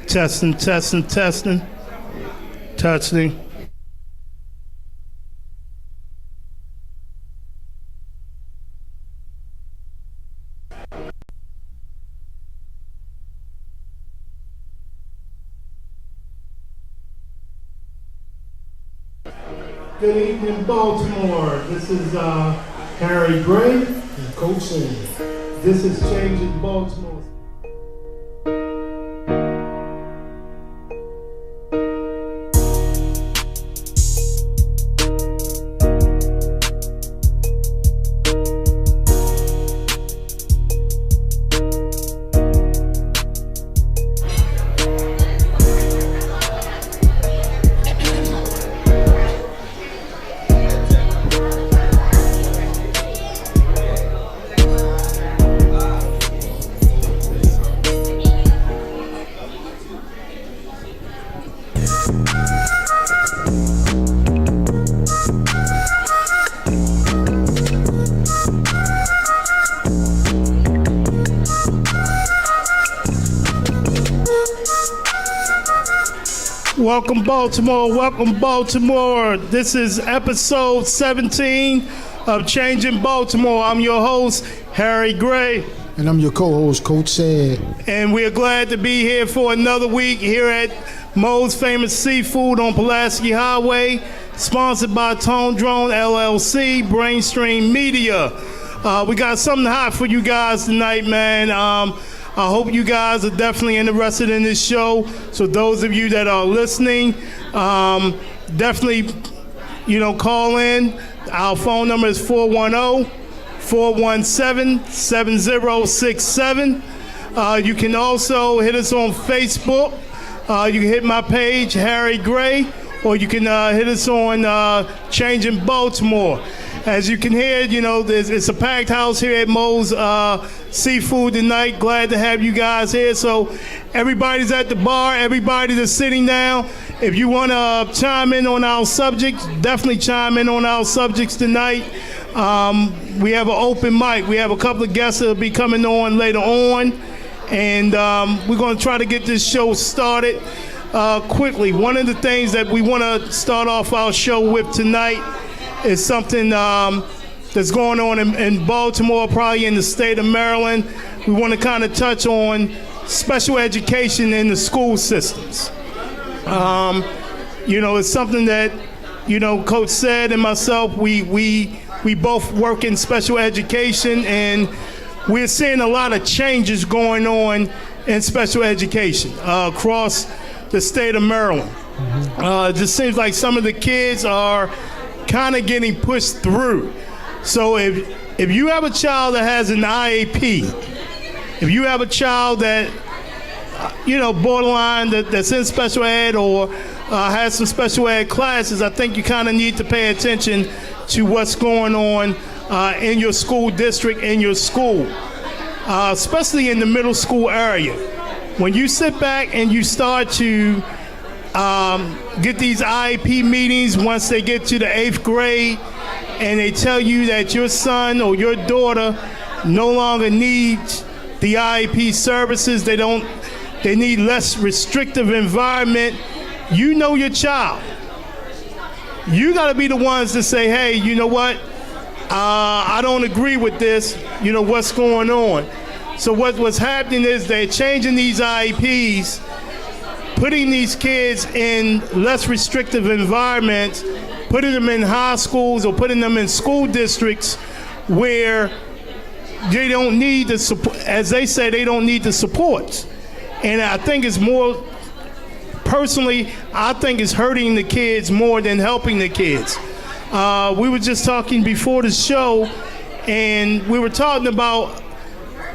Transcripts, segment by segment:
Testing. Testing. Good evening, Baltimore. This is Harry Gray and Coach Sam. This is Changing Baltimore. Welcome Baltimore. This is episode 17 of Changing Baltimore. I'm your host, Harry Gray. And I'm your co-host, Coach Sad. And we're glad to be here for another week here at Mo's Famous Seafood on Pulaski Highway, sponsored by Tone Drone LLC, Brainstream Media. We got something hot for you guys tonight, man. I hope you guys are definitely interested in this show. So those of you that are listening, definitely, call in. Our phone number is 410-417-7067. You can also hit us on Facebook. You can hit my page, Harry Gray, or you can hit us on Changing Baltimore. As you can hear, it's a packed house here at Mo's Seafood tonight. Glad to have you guys here. So everybody's at the bar. Everybody that's sitting down. If you want to chime in on our subjects, definitely chime in on our subjects tonight. We have an open mic. We have a couple of guests that will be coming on later on. And we're going to try to get this show started quickly. One of the things that we want to start off our show with tonight is something that's going on in Baltimore, probably in the state of Maryland. We want to kind of touch on special education in the school systems. It's something that, Coach Said and myself, we both work in special education, and we're seeing a lot of changes going on in special education across the state of Maryland. It just seems like some of the kids are kind of getting pushed through. So if you have a child that has an IEP, if you have a child that, borderline that's in special ed or has some special ed classes, I think you kind of need to pay attention to what's going on in your school district, in your school, especially in the middle school area. When you sit back and you start to get these IEP meetings once they get to the 8th grade, and they tell you that your son or your daughter no longer needs the IEP services, they need less restrictive environment. You know your child. You got to be the ones to say, hey, you know what? I don't agree with this. What's going on? So what's happening is they're changing these IEPs, putting these kids in less restrictive environments, putting them in high schools or putting them in school districts where they don't need the support. As they say, they don't need the support. And I think it's more, personally, I think it's hurting the kids more than helping the kids. We were just talking before the show, and we were talking about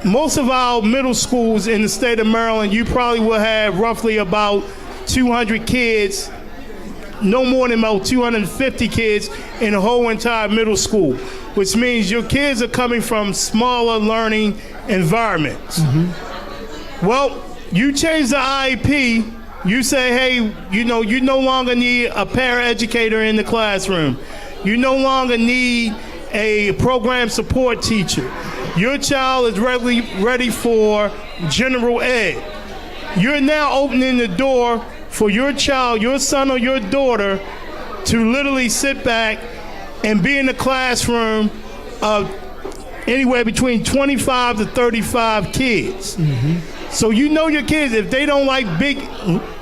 most of our middle schools in the state of Maryland. You probably will have roughly about 200 kids, no more than about 250 kids in the whole entire middle school, which means your kids are coming from smaller learning environments. Mm-hmm. Well, you change the IEP, you say, hey, you no longer need a paraeducator in the classroom. You no longer need a program support teacher. Your child is ready for general ed. you're now opening the door for your child, your son or your daughter, to literally sit back and be in the classroom of anywhere between 25 to 35 kids. So you know your kids, if they don't like big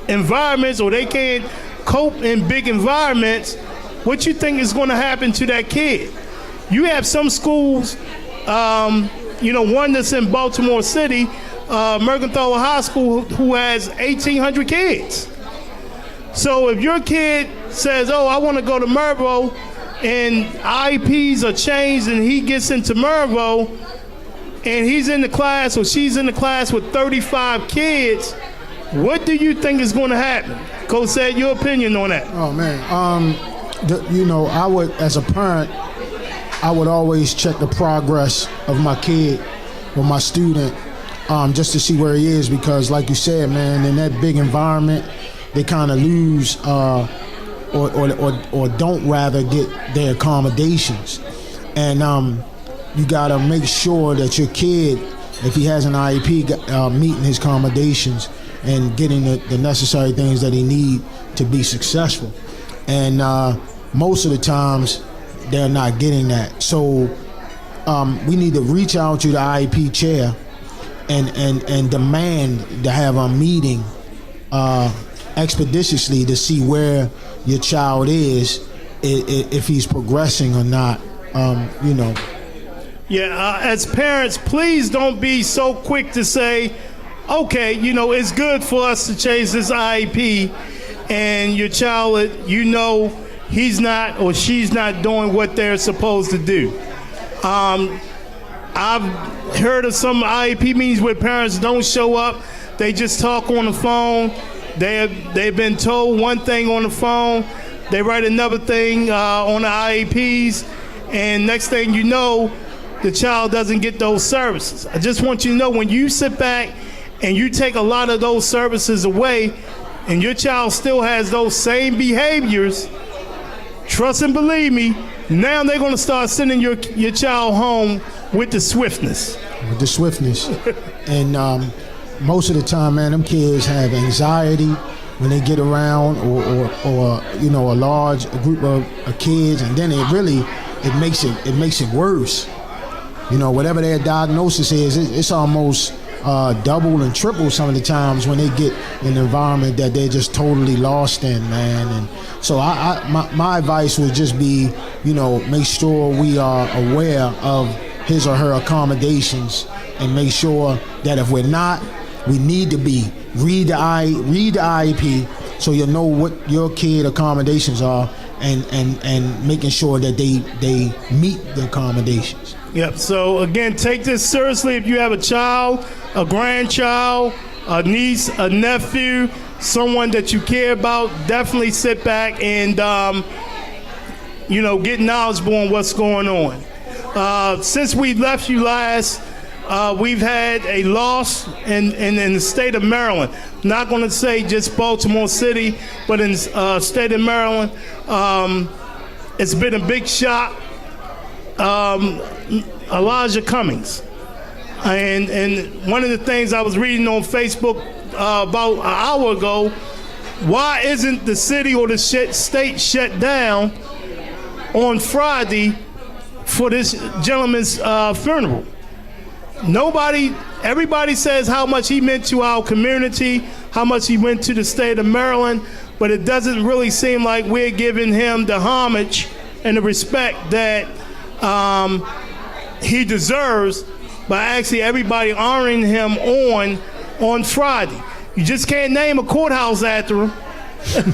environments or they can't cope in big environments, what you think is going to happen to that kid? You have some schools, one that's in Baltimore City, Mercantile High School, who has 1,800 kids. So if your kid says, oh, I want to go to Mervo, and IEPs are changed and he gets into Mervo, and he's in the class or she's in the class with 35 kids, what do you think is going to happen? Coach said, your opinion on that. Oh, man. I would, as a parent, I would always check the progress of my kid or my student just to see where he is, because like you said, man, in that big environment, they kind of lose or don't rather get their accommodations. And you got to make sure that your kid, if he has an IEP, meeting his accommodations and getting the necessary things that he need to be successful. And most of the times, they're not getting that. So we need to reach out to the IEP chair and demand to have a meeting expeditiously to see where your child is, if he's progressing or not. Yeah, as parents, please don't be so quick to say, okay, it's good for us to change this IEP, and your child, he's not or she's not doing what they're supposed to do. I've heard of some IEP meetings where parents don't show up. They just talk on the phone. They've been told one thing on the phone. They write another thing on the IEPs. And next thing you know, the child doesn't get those services. I just want you to know, when you sit back and you take a lot of those services away and your child still has those same behaviors, trust and believe me, now they're going to start sending your child home with the swiftness. And most of the time, man, them kids have anxiety when they get around or a large group of kids, and then it makes it worse. Whatever their diagnosis is, it's almost double and triple some of the times when they get in an environment that they're just totally lost in, man. And so my advice would just be, make sure we are aware of his or her accommodations, and make sure that if we're not, we need to be. Read the IEP so you'll know what your kid accommodations are, and making sure that they meet the accommodations. Yep. So again, take this seriously. If you have a child, a grandchild, a niece, a nephew, someone that you care about, definitely sit back and get knowledgeable on what's going on. Since we left you last, we've had a loss in the state of Maryland. Not going to say just Baltimore City, but in the state of Maryland. It's been a big shock. Elijah Cummings. And one of the things I was reading on Facebook about an hour ago, why isn't the city or the state shut down on Friday for this gentleman's funeral? Everybody says how much he meant to our community, how much he went to the state of Maryland, but it doesn't really seem like we're giving him the homage and the respect that he deserves by actually everybody honoring him on Friday. You just can't name a courthouse after him.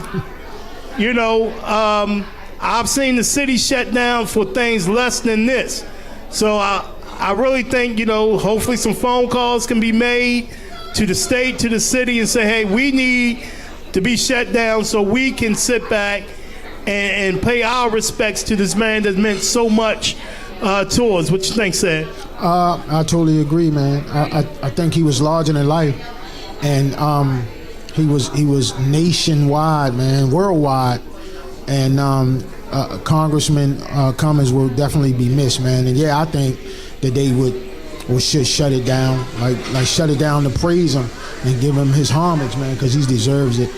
I've seen the city shut down for things less than this. So I really think, hopefully some phone calls can be made to the state, to the city, and say, hey, we need to be shut down so we can sit back and pay our respects to this man that meant so much to us. What you think, Sam? I totally agree, man. I think he was larger than life, and he was nationwide, man, worldwide, and Congressman Cummings will definitely be missed, man. And I think that they should shut it down, like shut it down to praise him and give him his homage, man, because he deserves it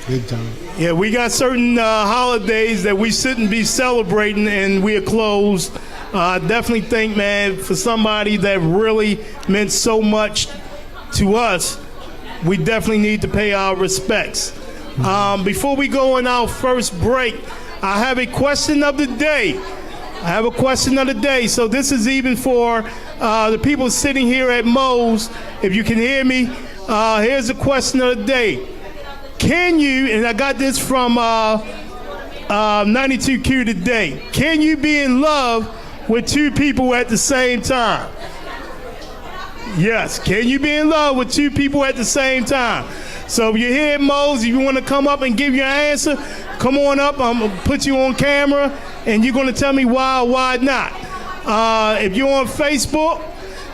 big time. Yeah, we got certain holidays that we shouldn't be celebrating, and we are closed. I definitely think, man, for somebody that really meant so much to us, we definitely need to pay our respects. Before we go on our first break, I have a question of the day. So this is even for the people sitting here at Moe's. If you can hear me, here's the question of the day. Can you, and I got this from 92Q today, can you be in love with two people at the same time? Yes, can you be in love with two people at the same time? So if you're here at Moe's, if you want to come up and give your answer, come on up. I'm going to put you on camera, and you're going to tell me why or why not. If you're on Facebook,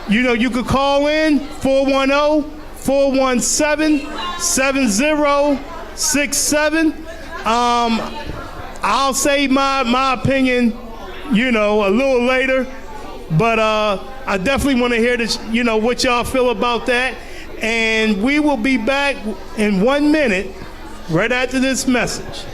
you could call in 410-417-7067. I'll say my opinion, a little later, but I definitely want to hear this, what y'all feel about that. And we will be back in 1 minute right after this message.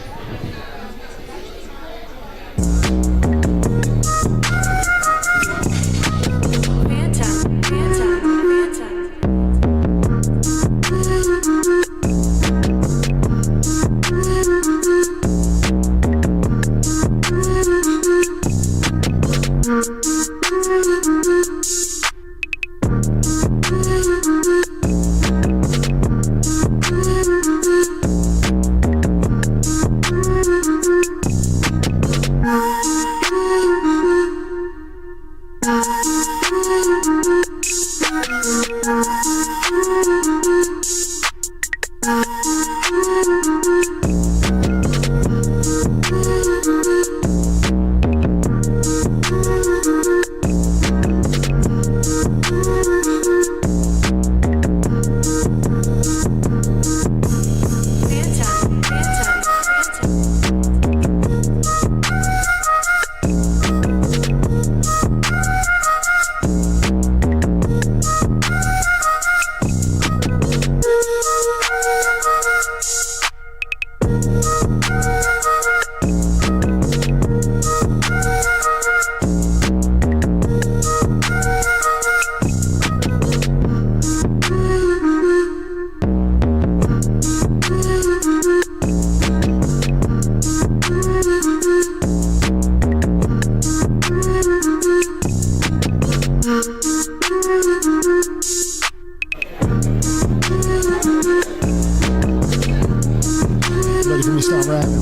Ready for me to start rapping?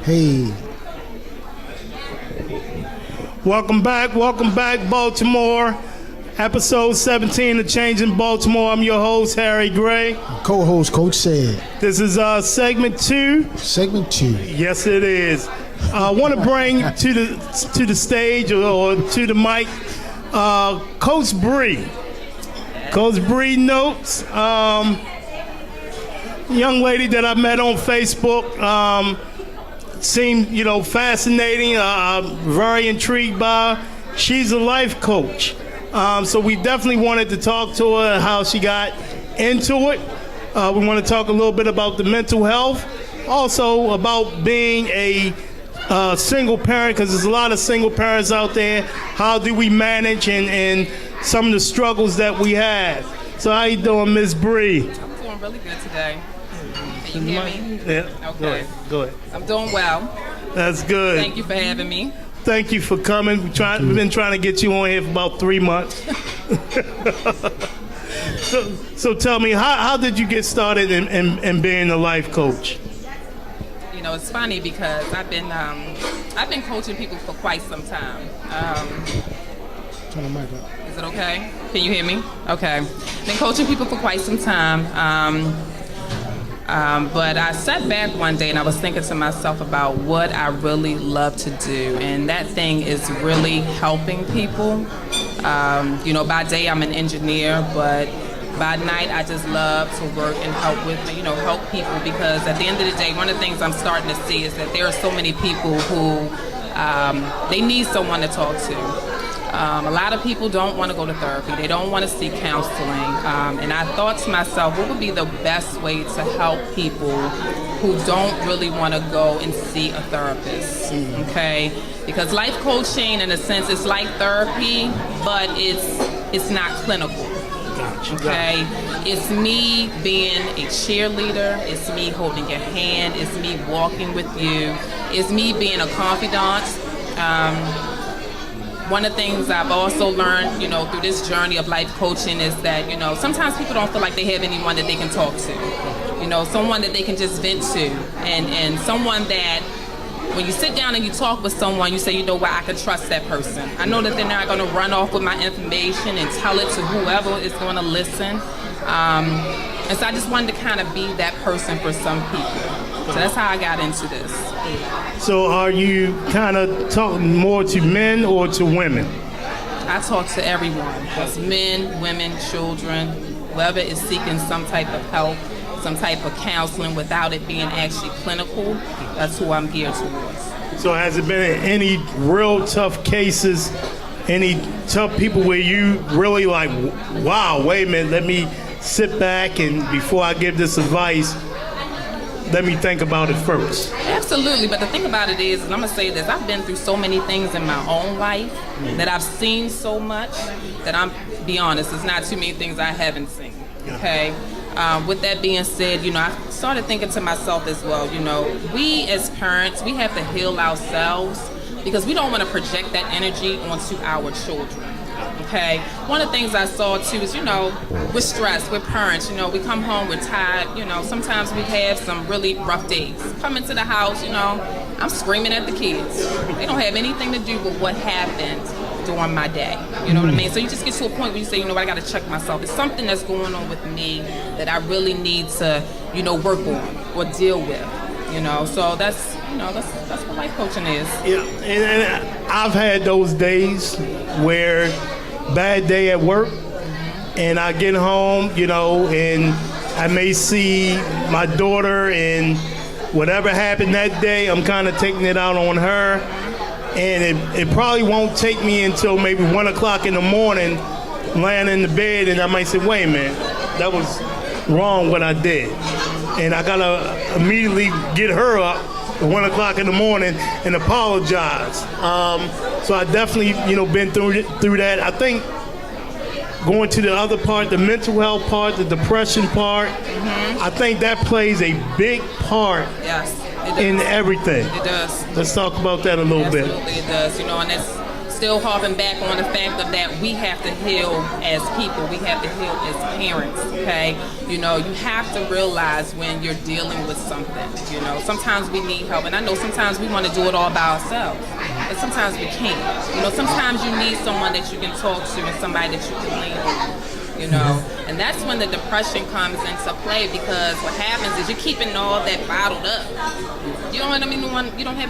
Hey. Welcome back, Baltimore. Episode 17 of Changing Baltimore. I'm your host, Harry Gray. Co-host, Coach Said. This is segment 2. Segment 2. Yes, it is. I want to bring to the stage or to the mic Coach Bree. Coach Bree Notes, young lady that I met on Facebook, seemed fascinating, very intrigued by her. She's a life coach, so we definitely wanted to talk to her how she got into it. We want to talk a little bit about the mental health, also about being a single parent, because there's a lot of single parents out there. How do we manage and some of the struggles that we have. So how you doing, Miss Bree? I'm doing really good today. Can you hear me? Yeah. Okay. Go ahead. I'm doing well. That's good. Thank you for having me. Thank you for coming. We've been trying to get you on here for about 3 months. So tell me, how did you get started in being a life coach? It's funny because I've been coaching people for quite some time. Turn the mic up. Is it okay? Can you hear me? Okay. Been coaching people for quite some time. But I sat back one day and I was thinking to myself about what I really love to do. And that thing is really helping people. By day I'm an engineer, but by night, I just love to work and help with, help people, because at the end of the day, one of the things I'm starting to see is that there are so many people who they need someone to talk to. A lot of people don't want to go to therapy. They don't want to seek counseling. And I thought to myself, what would be the best way to help people who don't really want to go and see a therapist, okay? Because life coaching, in a sense, is like therapy, but it's not clinical. Okay, it's me being a cheerleader, it's me holding your hand, it's me walking with you, it's me being a confidant. One of the things I've also learned, through this journey of life coaching is that, sometimes people don't feel like they have anyone that they can talk to, someone that they can just vent to, and someone that when you sit down and you talk with someone, you say, I can trust that person. I know that they're not going to run off with my information and tell it to whoever is going to listen. And so I just wanted to kind of be that person for some people. So that's how I got into this. So are you kind of talking more to men or to women? I talk to everyone. That's men, women, children, whoever is seeking some type of help, some type of counseling without it being actually clinical. That's who I'm geared towards. So has it been any real tough cases, any tough people where you really like, wow, wait a minute, let me sit back and before I give this advice, let me think about it first? Absolutely, but the thing about it is, and I'm going to say this, I've been through so many things in my own life that I've seen so much that be honest, there's not too many things I haven't seen, okay? With that being said, I started thinking to myself as well, we as parents, we have to heal ourselves because we don't want to project that energy onto our children. Okay. One of the things I saw too is, we're stressed, we're parents, we come home, we're tired, sometimes we have some really rough days. Come into the house, I'm screaming at the kids. They don't have anything to do with what happened during my day. You know what I mean? So you just get to a point where you say, I got to check myself. It's something that's going on with me that I really need to, work on or deal with. So that's what life coaching is. Yeah, and I've had those days where bad day at work, and I get home, and I may see my daughter, and whatever happened that day, I'm kind of taking it out on her, and it probably won't take me until maybe 1 o'clock in the morning, laying in the bed, and I might say, wait a minute, that was wrong what I did. And I gotta immediately get her up at 1 o'clock in the morning and apologize. So I definitely, been through that. I think going to the other part, the mental health part, the depression part, I think that plays a big part in everything. It does. Let's talk about that a little bit. Absolutely, it does. And it's still harping back on the fact of that we have to heal as people. We have to heal as parents, okay? You have to realize when you're dealing with something, Sometimes we need help, and I know sometimes we want to do it all by ourselves, but sometimes we can't. Sometimes you need someone that you can talk to and somebody that you can lean on, And that's when the depression comes into play, because what happens is you're keeping all that bottled up. You don't have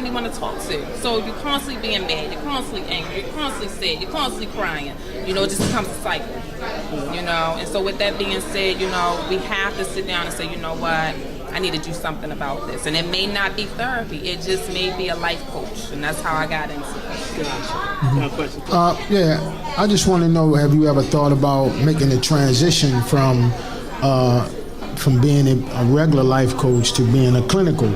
anyone to talk to. So you're constantly being mad, you're constantly angry, you're constantly sad, you're constantly crying. It just becomes a cycle. And so with that being said, we have to sit down and say, what? I need to do something about this. And it may not be therapy, it just may be a life coach. And that's how I got into it. Yeah, I just want to know, have you ever thought about making the transition from being a regular life coach to being a clinical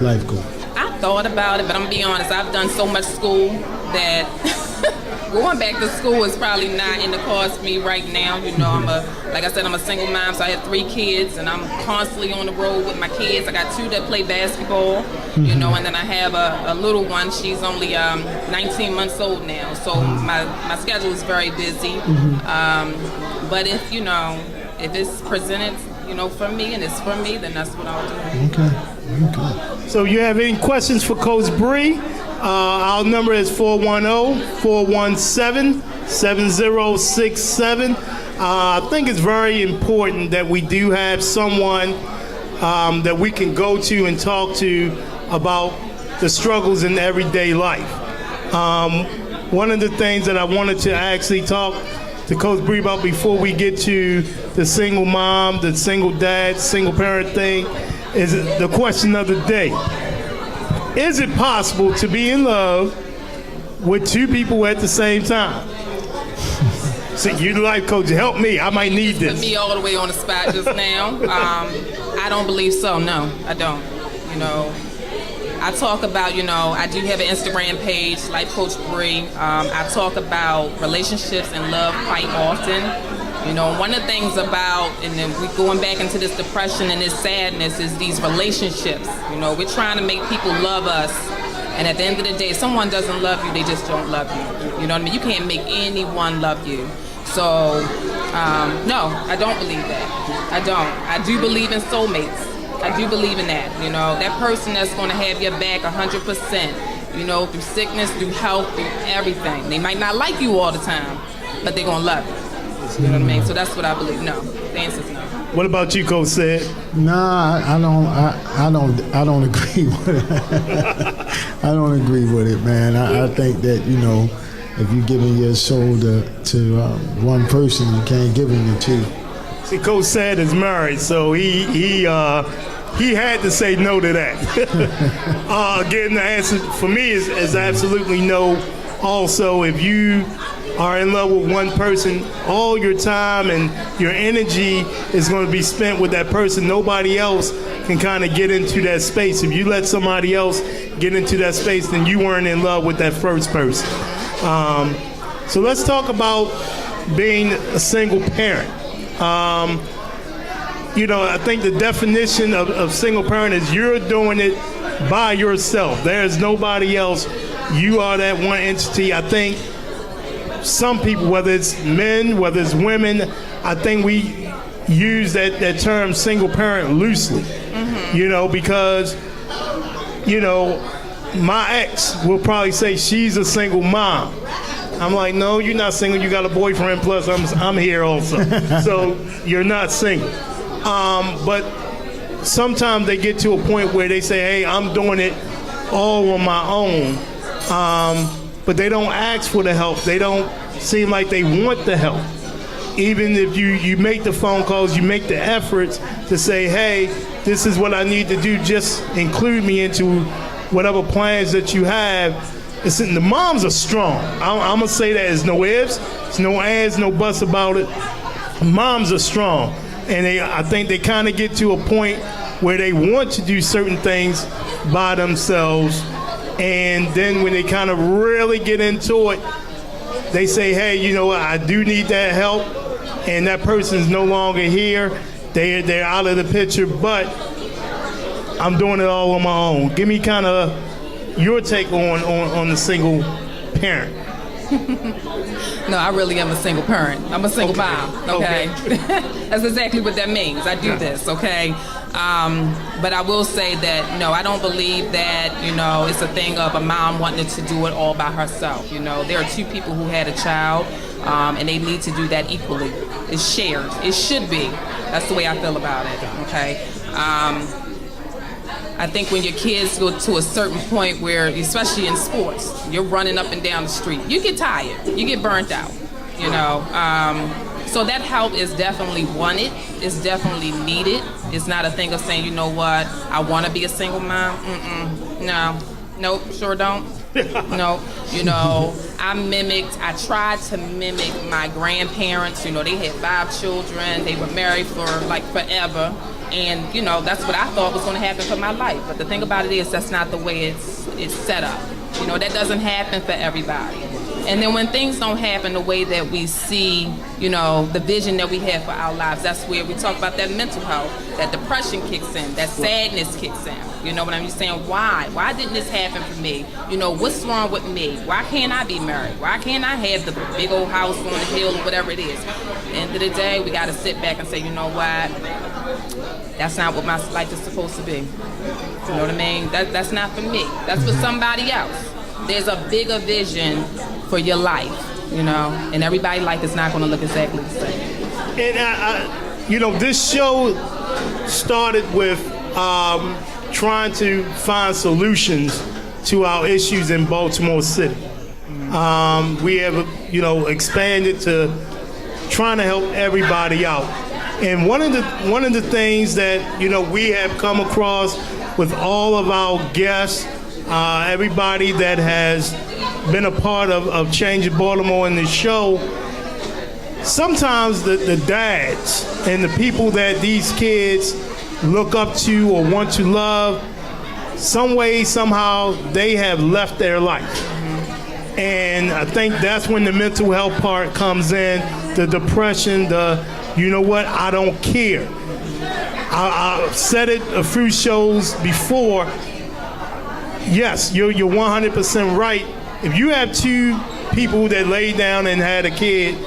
life coach? I thought about it, but I'm going to be honest, I've done so much school that going back to school is probably not in the cards for me right now. Like I said, I'm a single mom, so I have 3 kids, and I'm constantly on the road with my kids. I got 2 that play basketball, and then I have a little one. She's only 19 months old now, so my schedule is very busy. But if it's presented, for me, and it's for me, then that's what I'll do. Okay. So you have any questions for Coach Bree? Our number is 410-417-7067. I think it's very important that we do have someone that we can go to and talk to about the struggles in everyday life. One of the things that I wanted to actually talk to Coach Bree about before we get to the single mom, the single dad, single parent thing, is the question of the day. Is it possible to be in love with two people at the same time? So you're the life coach. Help me. I might need this. Put me all the way on the spot just now. I don't believe so. No, I don't. I talk about, I do have an Instagram page, Life Coach Bree. I talk about relationships and love quite often. One of the things about, and then we going back into this depression and this sadness, is these relationships. We're trying to make people love us. And at the end of the day, if someone doesn't love you, they just don't love you. You know what I mean? You can't make anyone love you. So, no, I don't believe that. I don't. I do believe in soulmates. I do believe in that. That person that's going to have your back 100%, through sickness, through health, through everything. They might not like you all the time, but they're going to love you. You know what I mean? So that's what I believe. No, the answer's no. What about you, Coach Said? Nah, I don't agree with it. I don't agree with it, man. I think that, if you're giving your soul to one person, you can't give him the two. See, Coach Said is married, so he had to say no to that. Again, the answer for me is absolutely no. Also, if you are in love with one person, all your time and your energy is going to be spent with that person. Nobody else can kind of get into that space. If you let somebody else get into that space, then you weren't in love with that first person. So let's talk about being a single parent. I think the definition of single parent is you're doing it by yourself. There's nobody else. You are that one entity. I think some people, whether it's men, whether it's women, I think we use that term single parent loosely, because, my ex will probably say she's a single mom. I'm like, no, you're not single. You got a boyfriend, plus I'm here also. So you're not single. But sometimes they get to a point where they say, hey, I'm doing it all on my own. But they don't ask for the help. They don't seem like they want the help. Even if you make the phone calls, you make the efforts to say, hey, this is what I need to do. Just include me into whatever plans that you have. Listen, the moms are strong. I'm going to say that. There's no ifs, there's no ands, no buts about it. Moms are strong. And I think they kind of get to a point where they want to do certain things by themselves. And then when they kind of really get into it, they say, hey, I do need that help. And that person's no longer here. They're out of the picture, but I'm doing it all on my own. Give me kind of your take on the single parent. No, I really am a single parent. I'm a single mom, okay? That's exactly what that means. I do this, okay? But I will say that, no, I don't believe that, it's a thing of a mom wanting to do it all by herself. There are two people who had a child, and they need to do that equally. It's shared. It should be. That's the way I feel about it, okay? I think when your kids go to a certain point where, especially in sports, you're running up and down the street, you get tired, you get burnt out, So that help is definitely wanted. It's definitely needed. It's not a thing of saying, what, I want to be a single mom. No. Nope, sure don't. No. I tried to mimic my grandparents. They had 5 children. They were married for forever. And, that's what I thought was going to happen for my life. But the thing about it is that's not the way it's set up. That doesn't happen for everybody. And then when things don't happen the way that we see, the vision that we have for our lives, that's where we talk about that mental health, that depression kicks in, that sadness kicks in. You know what I'm saying? Why? Why didn't this happen for me? What's wrong with me? Why can't I be married? Why can't I have the big old house on the hill or whatever it is? At the end of the day, we got to sit back and say, you know what? That's not what my life is supposed to be. You know what I mean? That's not for me. That's for somebody else. There's a bigger vision for your life, and everybody's life is not going to look exactly the same. And this show started with trying to find solutions to our issues in Baltimore City. We have, expanded to trying to help everybody out. And one of the things that we have come across with all of our guests, everybody that has been a part of Changing Baltimore in the show, sometimes the dads and the people that these kids look up to or want to love, some way, somehow, they have left their life. And I think that's when the mental health part comes in, the depression, I don't care. I said it a few shows before. Yes, you're 100% right. If you have two people that laid down and had a kid,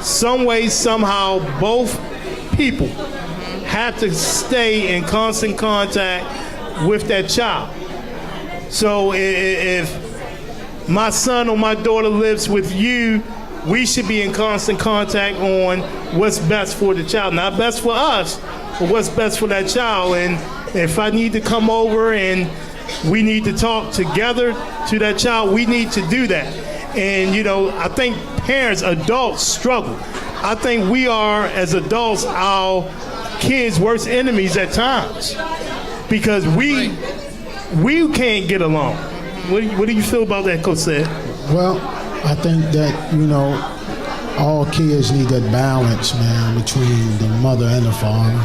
some way, somehow, both people have to stay in constant contact with that child. So if my son or my daughter lives with you, we should be in constant contact on what's best for the child. Not best for us, but what's best for that child. And if I need to come over and we need to talk together to that child, we need to do that. And, I think parents, adults struggle. I think we are, as adults, our kids' worst enemies at times because we can't get along. What do you feel about that, Coach Sid? Well, I think that, all kids need that balance, man, between the mother and the father.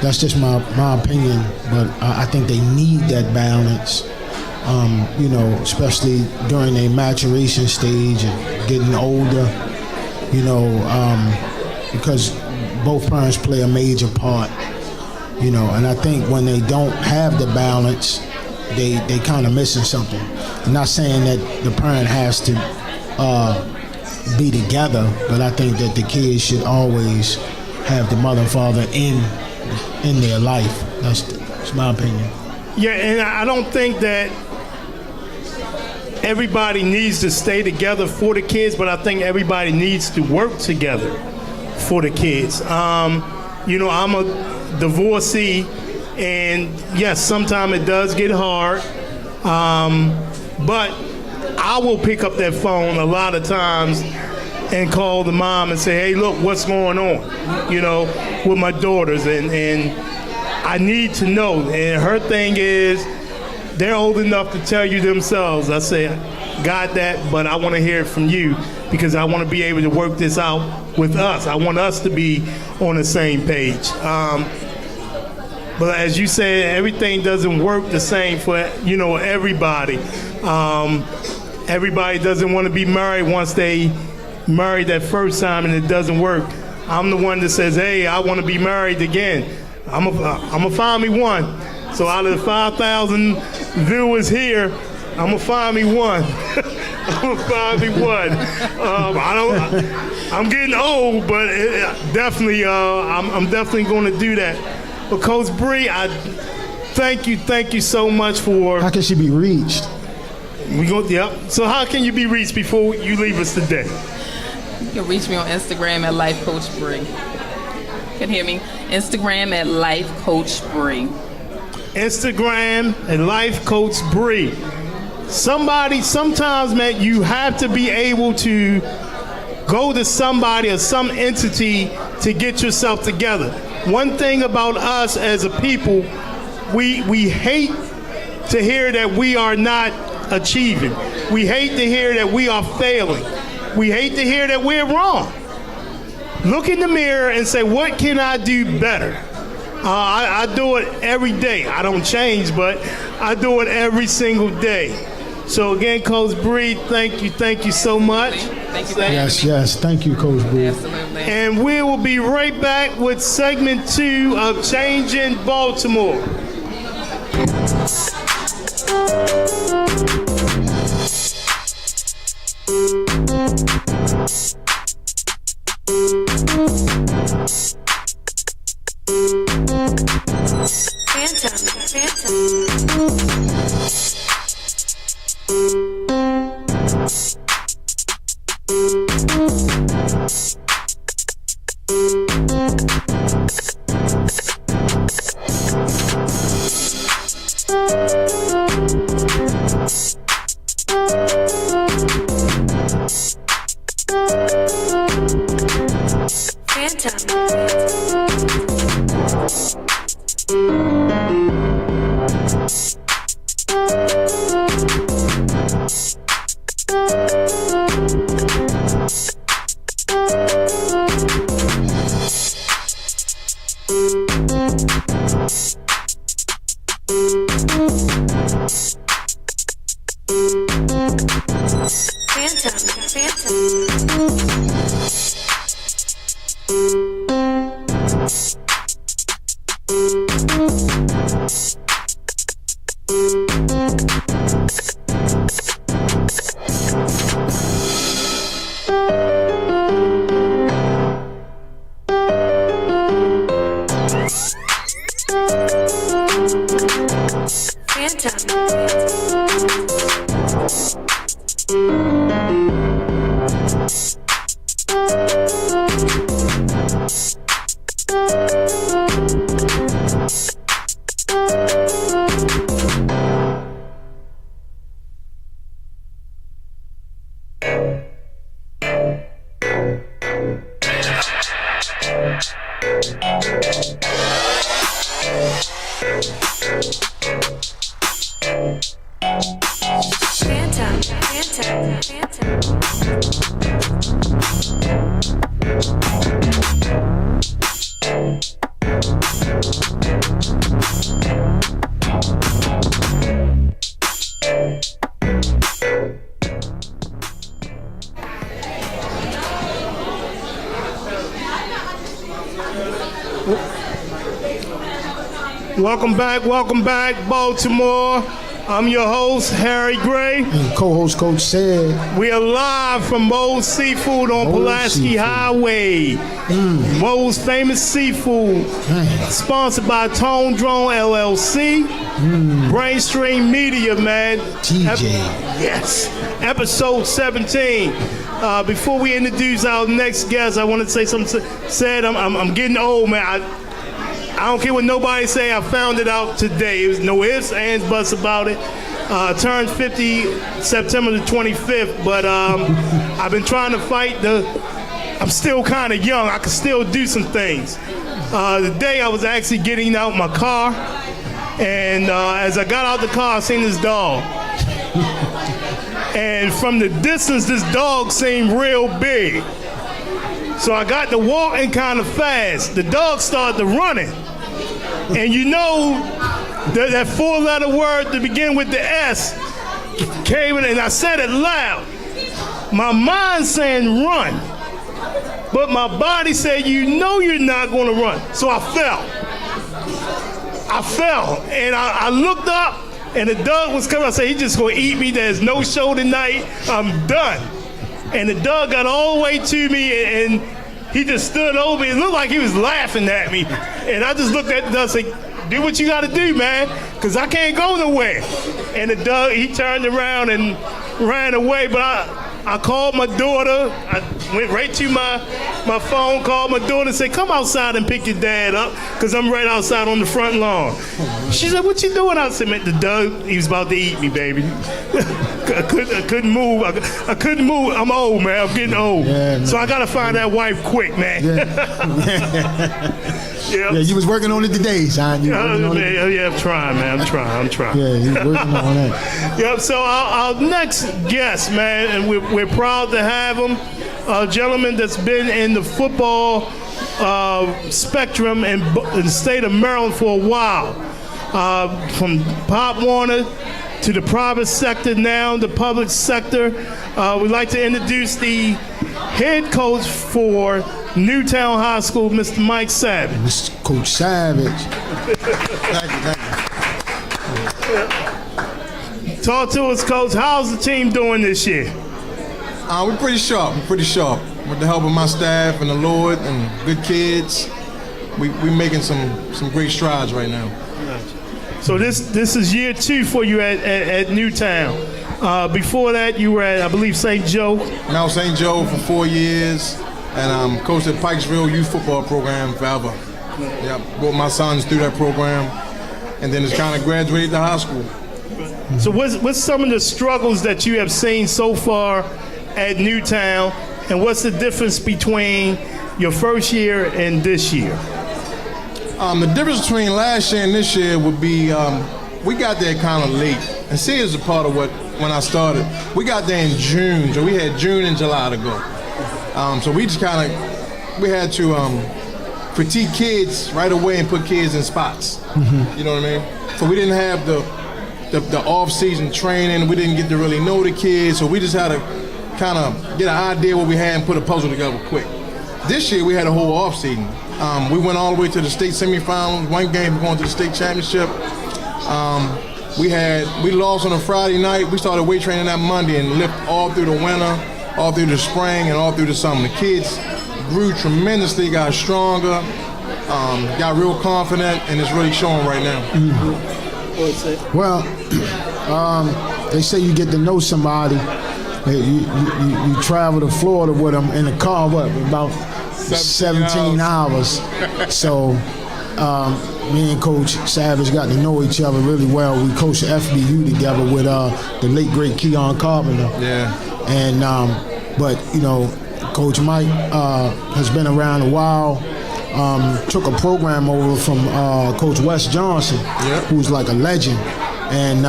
That's just my opinion, but I think they need that balance, especially during their maturation stage and getting older, because both parents play a major part, and I think when they don't have the balance, they kind of missing something. I'm not saying that the parent has to be together, but I think that the kids should always have the mother and father in their life. That's my opinion. Yeah, and I don't think that everybody needs to stay together for the kids, but I think everybody needs to work together for the kids. I'm a divorcee, and yes, sometimes it does get hard, but I will pick up that phone a lot of times and call the mom and say, hey, look, what's going on, with my daughters, and I need to know. And her thing is, they're old enough to tell you themselves. I say, got that, but I want to hear it from you because I want to be able to work this out with us. I want us to be on the same page. But as you said, everything doesn't work the same for, everybody. Everybody doesn't want to be married once they married that first time and it doesn't work. I'm the one that says, hey, I want to be married again. I'm a find me one. So out of the 5,000 viewers here, I'm gonna find me one. I'm gonna find me one. I'm getting old, but definitely, I'm definitely going to do that. But Coach Bree, I thank you so much for. How can she be reached? Yep. So how can you be reached before you leave us today? You can reach me on Instagram at Life Coach Bree. You can hear me? Instagram at Life Coach Bree. Instagram at Life Coach Bree. Sometimes, man, you have to be able to go to somebody or some entity to get yourself together. One thing about us as a people, we hate to hear that we are not achieving. We hate to hear that we are failing. We hate to hear that we're wrong. Look in the mirror and say, what can I do better? I do it every day. I don't change, but I do it every single day. So again, Coach Bree, thank you so much. Thank you. Yes, thank you, Coach Bree. Absolutely. And we will be right back with segment 2 of Changing Baltimore. Welcome back, Baltimore. I'm your host, Harry Gray. And co-host Coach said. We are live from Moe's Seafood on Moe's Pulaski Seafood. Highway. Moe's Famous Seafood. Sponsored by Tone Drone LLC. Brainstream Media, man. TJ. Yes. Episode 17. Before we introduce our next guest, I want to say something. I'm getting old, man. I don't care what nobody say. I found it out today. It was no ifs, ands, buts about it. Turned 50 September the 25th, but I've been trying to fight I'm still kind of young. I can still do some things. Today I was actually getting out my car, and as I got out the car, I seen this dog. And from the distance, this dog seemed real big. So I got to walking kind of fast. The dog started running. And you know that four-letter word to begin with the S came in, and I said it loud. My mind saying run, but my body said, you know you're not going to run. So I fell, and I looked up, and the dog was coming. I said, he's just going to eat me. There's no show tonight. I'm done. And the dog got all the way to me, and he just stood over me. It looked like he was laughing at me. And I just looked at the dog and said, do what you got to do, man, because I can't go nowhere. And the dog, he turned around and ran away. But I called my daughter. I went right to my phone, called my daughter and said, come outside and pick your dad up, because I'm right outside on the front lawn. She said, what you doing? I said, man, the dog, he was about to eat me, baby. I couldn't move. I couldn't move. I'm old, man. I'm getting old. Yeah, so I got to find that wife quick, man. Yeah, you was working on it today, son. Yeah, I'm trying, man. I'm trying. Yeah, you working on that. Yep, so our next guest, man, and we're proud to have him, a gentleman that's been in the football spectrum in the state of Maryland for a while. From Pop Warner to the private sector, now the public sector. We'd like to introduce the head coach for Newtown High School, Mr. Mike Savage. Mr. Coach Savage. Thank you. Talk to us, Coach. How's the team doing this year? We're pretty sharp. With the help of my staff and the Lord and good kids, we're making some great strides right now. So this is year 2 for you at Newtown. Before that, you were at, I believe, St. Joe. Now St. Joe for 4 years, and coached at Pikesville Youth Football Program forever. Yeah, brought my sons through that program, and then just kind of graduated to high school. So what's some of the struggles that you have seen so far at Newtown, and what's the difference between your first year and this year? The difference between last year and this year would be we got there kind of late. And see, is a part of when I started. We got there in June, so we had June and July to go. So we just we had to critique kids right away and put kids in spots. You know what I mean? So we didn't have the off-season training. We didn't get to really know the kids. So we just had to kind of get an idea what we had and put a puzzle together quick. This year we had a whole off-season. We went all the way to the state semifinals. One game going to the state championship. We lost on a Friday night. We started weight training that Monday and lift all through the winter, all through the spring, and all through the summer. The kids grew tremendously, got stronger, got real confident, and it's really showing right now. Mm-hmm. Well, they say you get to know somebody. You travel to Florida with them in the car, about 17 hours. So me and Coach Savage got to know each other really well. We coached FBU together with the late great Keon Carpenter. Yeah. And but Coach Mike has been around a while. Took a program over from Coach Wes Johnson, who's like a legend, and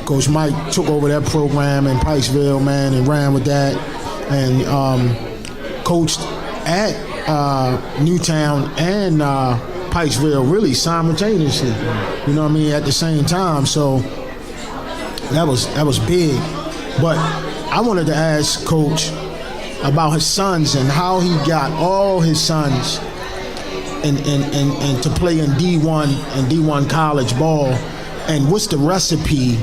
Coach Mike took over that program in Pikesville, man, and ran with that, and coached at Newtown and Pikesville really simultaneously. You know what I mean? At the same time. So that was big. But I wanted to ask Coach about his sons and how he got all his sons and to play in D1 and D1 college ball, and what's the recipe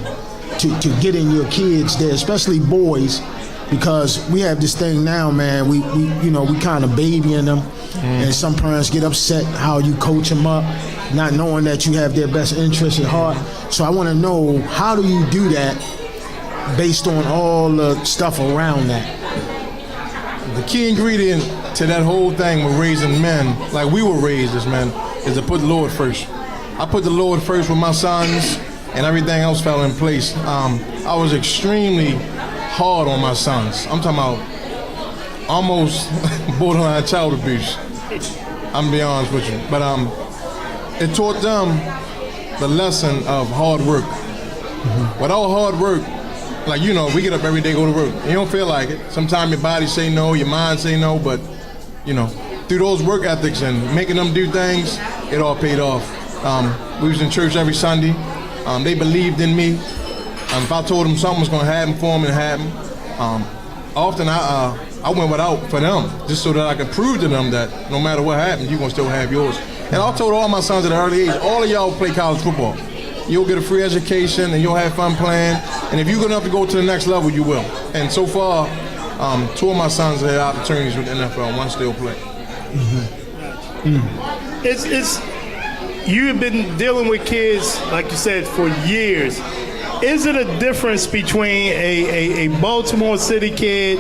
to getting your kids there, especially boys, because we have this thing now, man. We kind of babying them, and some parents get upset how you coach them up, not knowing that you have their best interest at heart. So I want to know, how do you do that based on all the stuff around that? The key ingredient to that whole thing with raising men, like we were raised as men, is to put the Lord first. I put the Lord first with my sons, and everything else fell in place. I was extremely hard on my sons. I'm talking about almost borderline child abuse. I'm gonna be honest with you. But it taught them the lesson of hard work. Without hard work, like, we get up every day, go to work. You don't feel like it. Sometimes your body say no, your mind say no, but, through those work ethics and making them do things, it all paid off. We was in church every Sunday. They believed in me. If I told them something was going to happen for them, it happened. Often I went without for them, just so that I could prove to them that no matter what happens, you're going to still have yours. And I told all my sons at an early age, all of y'all play college football. You'll get a free education and you'll have fun playing. And if you're good enough to go to the next level, you will. And so far, two of my sons have had opportunities with the NFL. One still play. It's you have been dealing with kids, like you said, for years. Is it a difference between a Baltimore City kid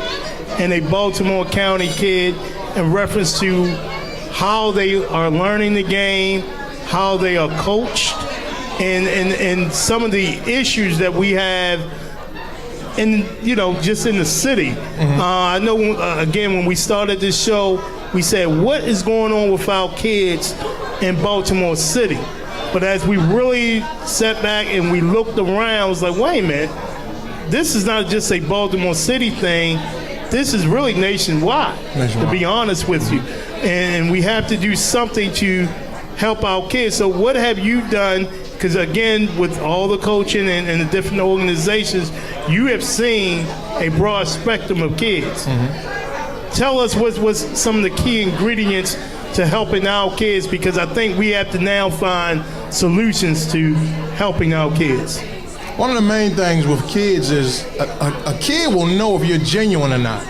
and a Baltimore County kid in reference to how they are learning the game, how they are coached, and some of the issues that we have just in the city? I know, again, when we started this show, we said, what is going on with our kids in Baltimore City? But as we really sat back and we looked around, it's like, wait a minute, this is not just a Baltimore City thing. This is really nationwide, to be honest with you. And we have to do something to help our kids. So what have you done? Because again, with all the coaching and the different organizations, you have seen a broad spectrum of kids. Tell us what's some of the key ingredients to helping our kids, because I think we have to now find solutions to helping our kids. One of the main things with kids is a kid will know if you're genuine or not.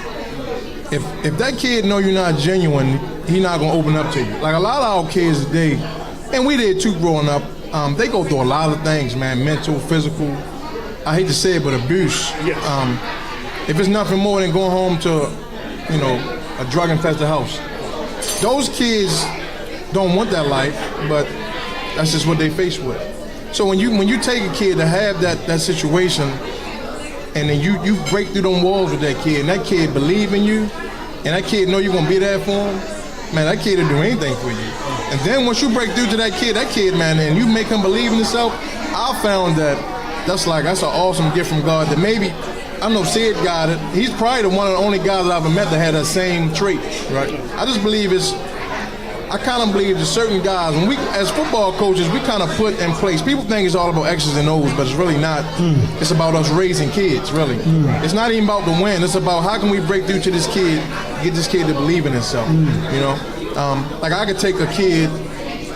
If that kid know you're not genuine, he's not going to open up to you. Like a lot of our kids today, and we did too growing up, they go through a lot of things, man, mental, physical, I hate to say it, but abuse. Yes. If it's nothing more than going home to, a drug-infested house. Those kids don't want that life, but that's just what they face with. So when you take a kid to have that situation, and then you break through them walls with that kid, and that kid believe in you, and that kid know you're gonna be there for him, man, that kid will do anything for you. And then once you break through to that kid, man, and you make him believe in himself, I found that's an awesome gift from God that maybe, I know Sid got it. He's probably one of the only guys that I've ever met that had that same trait, right? I just believe I kind of believe that certain guys, when we, as football coaches, we kind of put in place. People think it's all about X's and O's, but it's really not. It's about us raising kids, really. It's not even about the win. It's about how can we break through to this kid, get this kid to believe in himself. You know, like I could take a kid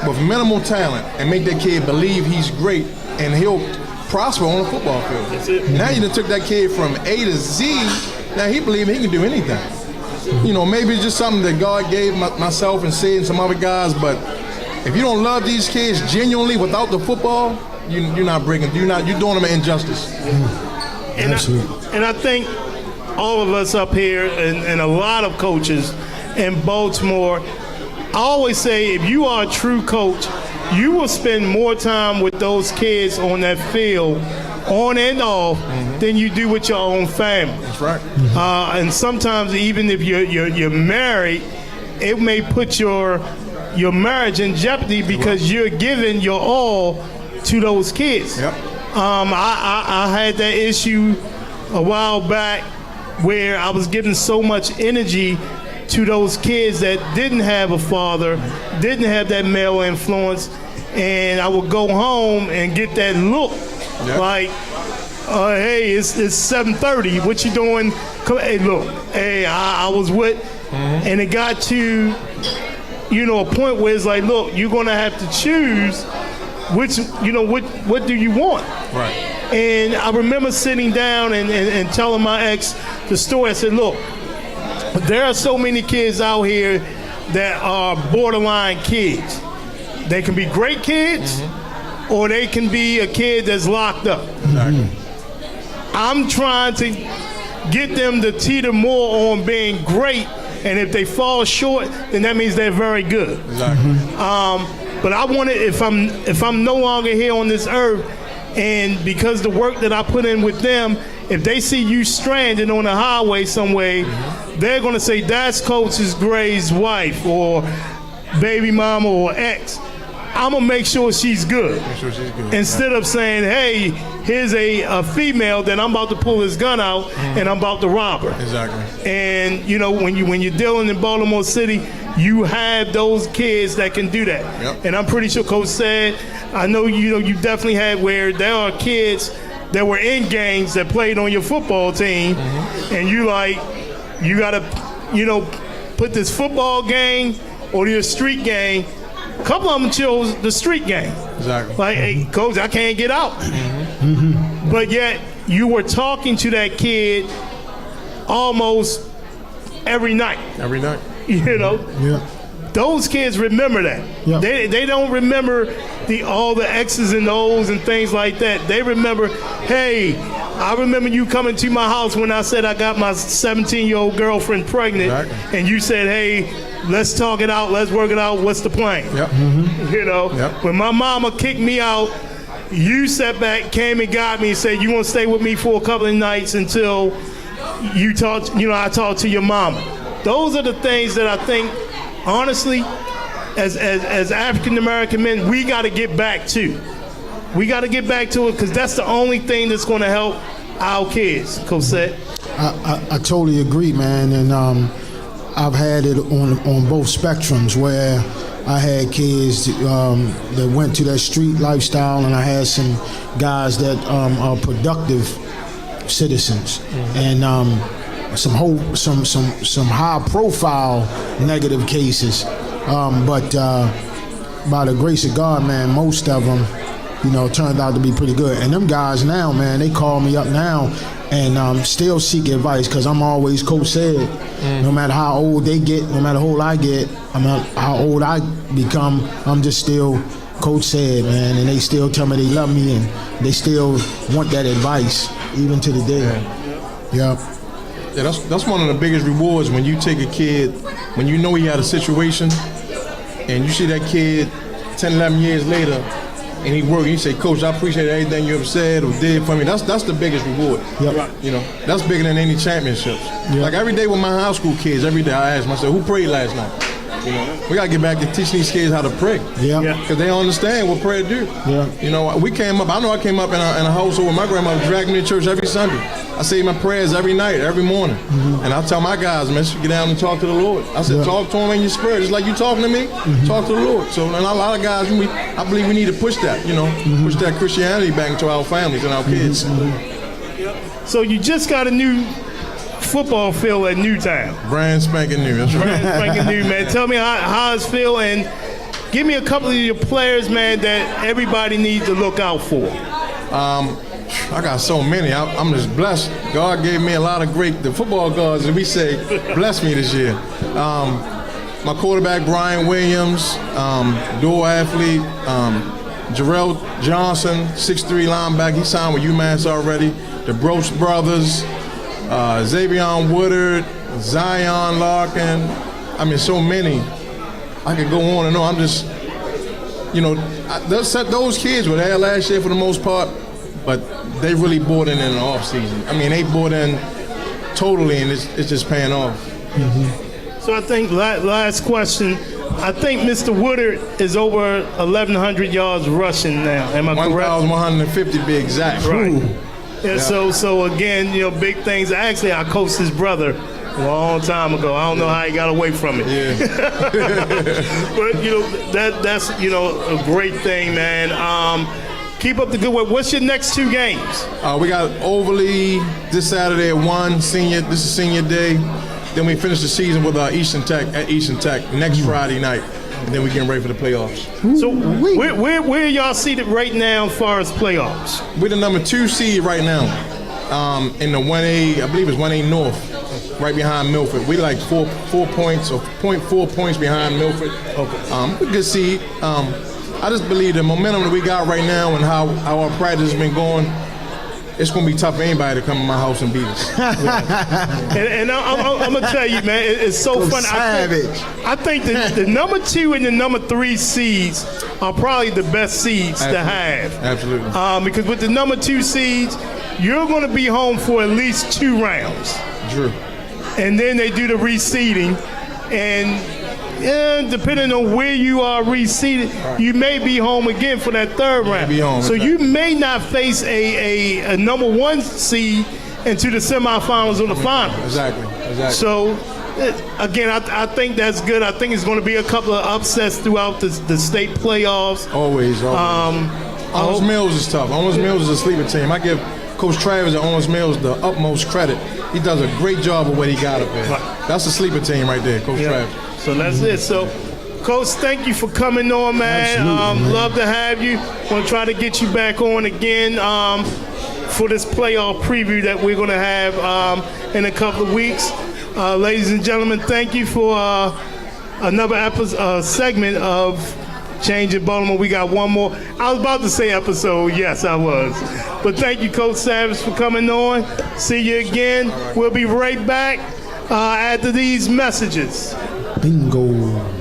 with minimal talent and make that kid believe he's great, and he'll prosper on the football field. That's it. Now you done took that kid from A to Z. Now he believes he can do anything. You know, maybe it's just something that God gave myself and Sid and some other guys, but if you don't love these kids genuinely without the football, you're not breaking. You're doing them an injustice. And I think all of us up here and a lot of coaches in Baltimore, I always say if you are a true coach, you will spend more time with those kids on that field, on and off, than you do with your own family. That's right. And sometimes even if you're married, it may put your marriage in jeopardy because you're giving your all to those kids. Yep. I had that issue a while back where I was giving so much energy to those kids that didn't have a father, didn't have that male influence, and I would go home and get that look like, hey, it's 7:30. What you doing? Hey, look, hey, I was with, and it got to, a point where it's like, look, you're gonna have to choose which, what do you want? Right. And I remember sitting down and telling my ex the story. I said, look, there are so many kids out here that are borderline kids. They can be great kids, or they can be a kid that's locked up. Exactly. I'm trying to get them to teeter more on being great, and if they fall short, then that means they're very good. Exactly. But I want to, if I'm no longer here on this earth, and because the work that I put in with them, if they see you stranded on the highway somewhere, they're going to say, that's Coach Gray's wife or baby mama or ex. I'm going to make sure she's good. Make sure she's good. Instead of saying, hey, here's a female that I'm about to pull his gun out and I'm about to rob her. Exactly. And, when you're dealing in Baltimore City, you have those kids that can do that. Yep. And I'm pretty sure Coach said, I know, you definitely had where there are kids that were in gangs that played on your football team, and you got to, put this football gang or your street gang. A couple of them chose the street gang. Exactly. Like, hey, Coach, I can't get out. But yet, you were talking to that kid almost every night. Every night. Yeah. Those kids remember that. Yeah. They don't remember all the X's and O's and things like that. They remember, hey, I remember you coming to my house when I said I got my 17-year-old girlfriend pregnant, and you said, hey, let's talk it out, let's work it out, what's the plan? Yep. Yep. When my mama kicked me out, you sat back, came and got me and said, you want to stay with me for a couple of nights until I talked to your mama. Those are the things that I think, honestly, as African American men, we got to get back to. We got to get back to it because that's the only thing that's going to help our kids, Cosette. I totally agree, man, and I've had it on both spectrums where I had kids that went to that street lifestyle, and I had some guys that are productive citizens, and some high profile negative cases, but by the grace of God, man, most of them turned out to be pretty good. And them guys now, man, they call me up now and still seek advice because I'm always Coach said, no matter how old they get, no matter how old I get, how old I become, I'm just still Coach said, man, and they still tell me they love me and they still want that advice even to the day. Yeah, that's one of the biggest rewards when you take a kid, when you know he had a situation and you see that kid 10, 11 years later and he working, you say, Coach, I appreciate everything you have said or did for me. That's the biggest reward. Yep. That's bigger than any championships. Yep. Like every day with my high school kids, every day I ask myself, who prayed last night? You know, we gotta get back to teaching these kids how to pray. Yeah. Because they don't understand what prayer do. Yeah. You know, I came up in a household where my grandmother dragged me to church every Sunday. I say my prayers every night, every morning. And I tell my guys, man, get down and talk to the Lord. I said, talk to him in your spirit. Just like you talking to me, talk to the Lord. So, and a lot of guys, I believe we need to push that, push that Christianity back into our families and our kids. So you just got a new football field at Newtown. Brand spanking new. That's right. Brand spanking new, man. Tell me how it's feel, and give me a couple of your players, man, that everybody needs to look out for. I got so many. I'm just blessed. God gave me a lot of the football gods, and we say, bless me this year. My quarterback, Brian Williams, dual athlete, Jarrell Johnson, 6'3" linebacker. He signed with UMass already. The Broach brothers, Xavier Woodard, Zion Larkin. I mean, so many. I could go on and on. I'm just, those kids were there last year for the most part, but they really bought in the off season. I mean, they bought in totally, and it's just paying off. So I think last question. I think Mr. Woodard is over 1,100 yards rushing now. Am I correct? 1,150 to be exact. Right. Ooh. Yeah. So again, big things. Actually, I coached his brother a long time ago. I don't know how he got away from it. Yeah. But that's a great thing, man. Keep up the good work. What's your next 2 games? We got Overly this Saturday at 1. This is senior day. Then we finish the season with Eastern Tech next Friday night. And then we getting ready for the playoffs. So where are y'all seated right now as far as playoffs? We're the number 2 seed right now in the 1A, I believe it's 1A North, right behind Milford. We like 4 points or 0.4 points behind Milford. Okay. Good seed. I just believe the momentum that we got right now and how our practice has been going, it's going to be tough for anybody to come in my house and beat us. and I'm going to tell you, man, it's so funny. I think the number 2 and the number 3 seeds are probably the best seeds to have. Absolutely. Because with the number 2 seeds, you're going to be home for at least 2 rounds. True. And then they do the reseeding. And depending on where you are reseeded, you may be home again for that 3rd round. So you may not face a number 1 seed into the semifinals or the finals. Exactly. So, again, I think that's good. I think it's going to be a couple of upsets throughout the state playoffs. Always. Owens Mills is tough. Owens Mills is a sleeper team. I give Coach Travis at Owens Mills the utmost credit. He does a great job of what he got up there. That's a sleeper team right there, Coach Travis. So that's it. So, Coach, thank you for coming on, man. Love to have you. We'll try to get you back on again for this playoff preview that we're going to have in a couple of weeks. Ladies and gentlemen, thank you for another segment of Change in Baltimore. We got one more. I was about to say episode. Yes, I was. But thank you, Coach Savage, for coming on. See you again. We'll be right back after these messages. Bingo.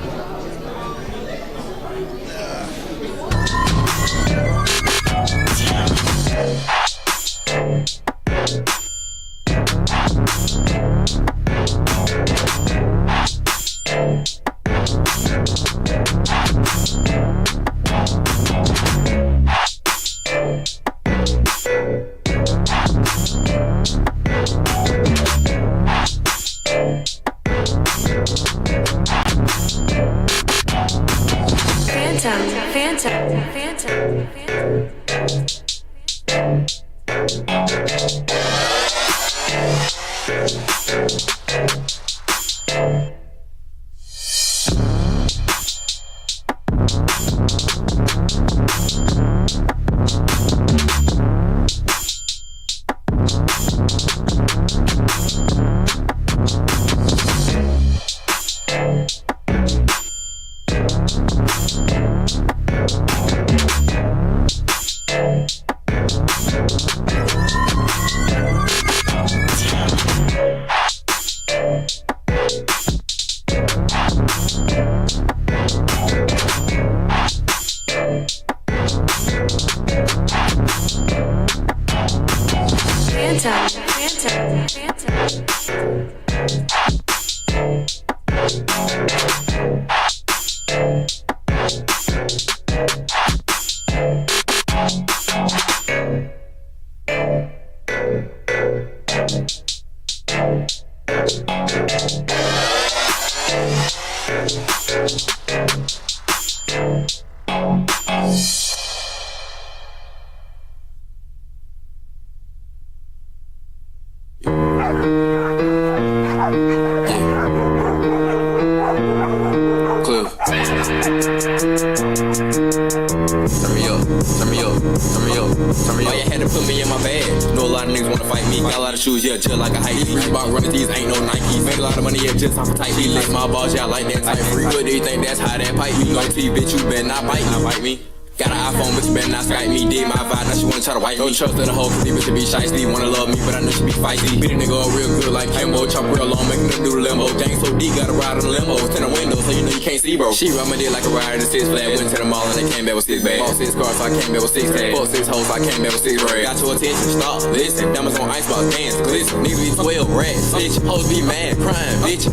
Oh, you had to put me in my bag. Know a lot of niggas wanna fight me. Got a lot of shoes, yeah, just like a hype. Reebok running these ain't no Nikes. Made a lot of money, yeah, just off a tight beat. Like my balls, yeah, I like that type free. What do you think that's how that pipe me? Gon' T, bitch, you better not bite me. Got an iPhone, but you better not Skype me. Did my vibe, now she wanna try to wipe me. Don't trust in the hoe, cause these bitches be shiesty. Wanna love me, but I know she be feisty. Beat a nigga up real good like Kimbo. Chop real long, making them do the limbo. Gang so deep, gotta ride on the limo. It's in the window, so you know you can't see, bro. She run my dick like a rider in the 6 flag. Went to the mall and they came back with 6 bags. Bought 6 cars, so I came back with 6 tags. Bought 6 hoes, so I came back with 6 rags. Got your attention, stop, listen. Diamonds on icebox, dance, glisten. Niggas be 12 rats, bitch. Hoes be mad, crying, bitch.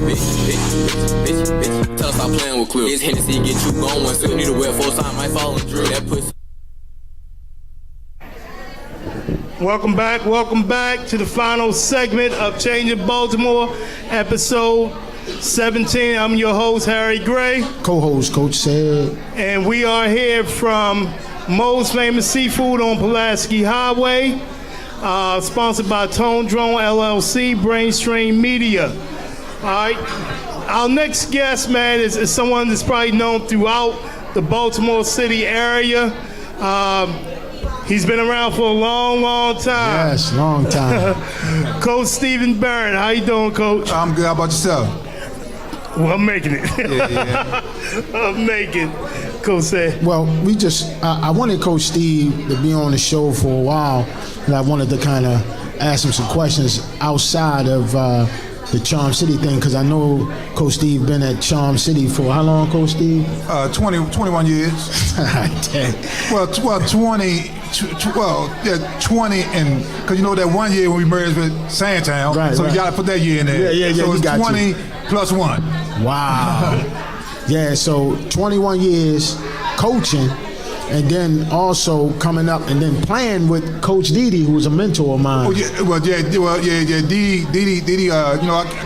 Tell us stop playing with clues. This Hennessy get you going, so you need a wet 4 time, might fall in drill. That pussy. Welcome back to the final segment of Changing Baltimore, episode 17. I'm your host, Harry Gray. Co-host, Coach Said. And we are here from Mo's Famous Seafood on Pulaski Highway, sponsored by Tone Drone LLC, Brainstream Media. All right. Our next guest, man, is someone that's probably known throughout the Baltimore City area. He's been around for a long, long time. Yes, long time. Coach Stephen Barrett, how you doing, Coach? I'm good. How about yourself? Well, I'm making it. Yeah. I'm making. Coach said. Well, I wanted Coach Steve to be on the show for a while, and I wanted to kind of ask him some questions outside of the Charm City thing, because I know Coach Steve been at Charm City for how long, Coach Steve? 21 years. Dang. Well, 20, and because you know that 1 year when we merged with Sandtown, right, so right. you got to put that year in there. Yeah, so you it's got 20 you. plus 1. Wow. Yeah, so 21 years coaching, and then also coming up and then playing with Coach Didi, who was a mentor of mine. Oh yeah, Didi.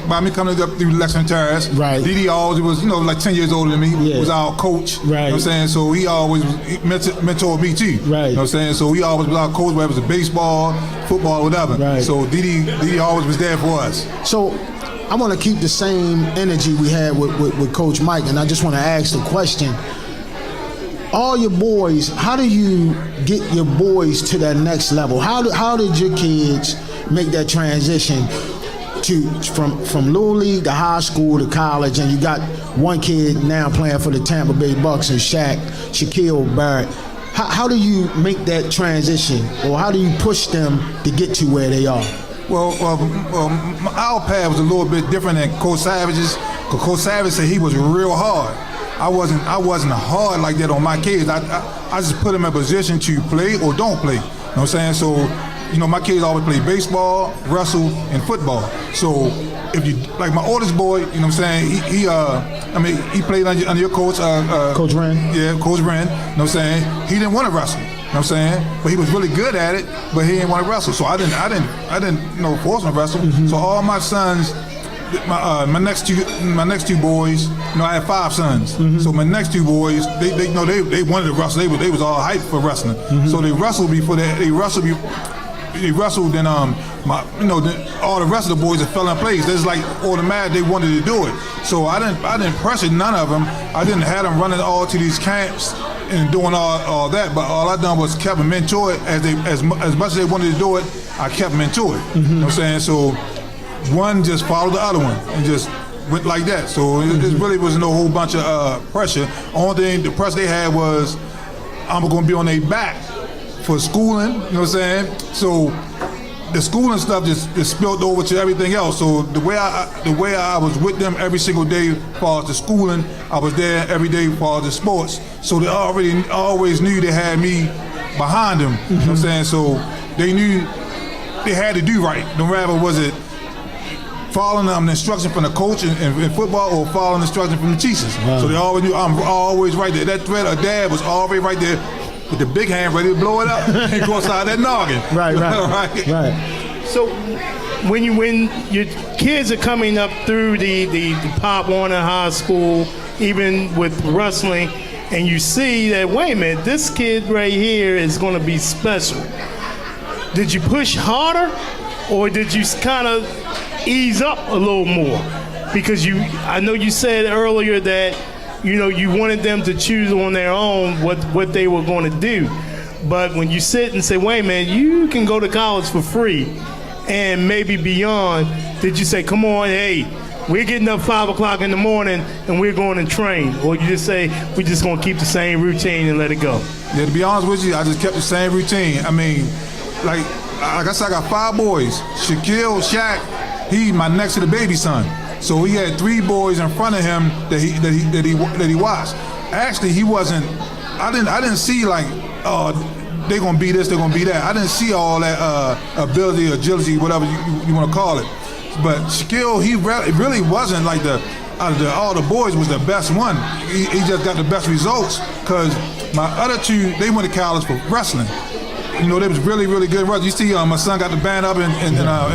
By me coming up through Lexington Terrace, right. Didi always was, like 10 years older than me. Yeah. Was our coach. Right. You know what I'm saying? So he always mentored me too. Right. You know what I'm saying? So he always was our coach, whether it was baseball, football, whatever. Right. So Didi always was there for us. So I want to keep the same energy we had with Coach Mike, and I just want to ask the question. All your boys, how do you get your boys to that next level? How did your kids make that transition from Little League to high school to college, and you got one kid now playing for the Tampa Bay Bucks and Shaquille Barrett. How do you make that transition, or how do you push them to get to where they are? Well, our path was a little bit different than Coach Savage's, because Coach Savage said he was real hard. I wasn't hard like that on my kids. I just put them in a position to play or don't play. You know what I'm saying? So, my kids always play baseball, wrestle, and football. So if you, like my oldest boy, you know what I'm saying, he played under your coach. Coach Wren? Yeah, Coach Wren. You know what I'm saying? He didn't want to wrestle. You know what I'm saying? But he was really good at it, but he didn't want to wrestle. So I didn't force him to wrestle. Mm-hmm. So all my sons, my next two boys, I had 5 sons. Mm-hmm. So my next 2 boys, they wanted to wrestle. They was all hyped for wrestling. Mm-hmm. So they wrestled before that. They wrestled, then all the rest of the boys that fell in place. That's like automatic. They wanted to do it. So I didn't pressure none of them. I didn't have them running all to these camps and doing all that. But all I done was kept them into it as much as they wanted to do it. I kept them into it. Mm-hmm. You know what I'm saying? So one just followed the other one and just went like that. So it really was no whole bunch of pressure. Only thing the pressure they had was I'm going to be on their back for schooling. You know what I'm saying? So the schooling stuff just spilled over to everything else. So the way I was with them every single day as far as the schooling, I was there every day as far as the sports. So they always knew they had me behind them. Mm-hmm. You know what I'm saying? So they knew they had to do right. No matter was it following the instruction from the coach in football or following instruction from the teachers. Wow. So they always knew I'm always right there. That threat of dad was already right there with the big hand ready to blow it up and go outside that noggin. Right. So when your kids are coming up through the Pop Warner High School, even with wrestling, and you see that, wait a minute, this kid right here is going to be special. Did you push harder, or did you kind of ease up a little more? Because I know you said earlier that you wanted them to choose on their own what they were going to do. But when you sit and say, wait, man, you can go to college for free and maybe beyond, did you say, come on, hey, we're getting up 5 o'clock in the morning and we're going to train? Or you just say, we're just going to keep the same routine and let it go? Yeah, to be honest with you, I just kept the same routine. I mean, like I said, I got 5 boys. Shaquille, Shaq, he my next to the baby son. So he had 3 boys in front of him that he watched. Actually, he wasn't. I didn't see like, they're gonna be this, they're gonna be that. I didn't see all that ability, agility, whatever you want to call it. But Shaquille, he really wasn't like out of all the boys was the best one. He just got the best results because my other 2, they went to college for wrestling. You know, they was really, really good wrestlers. You see, my son got the band up in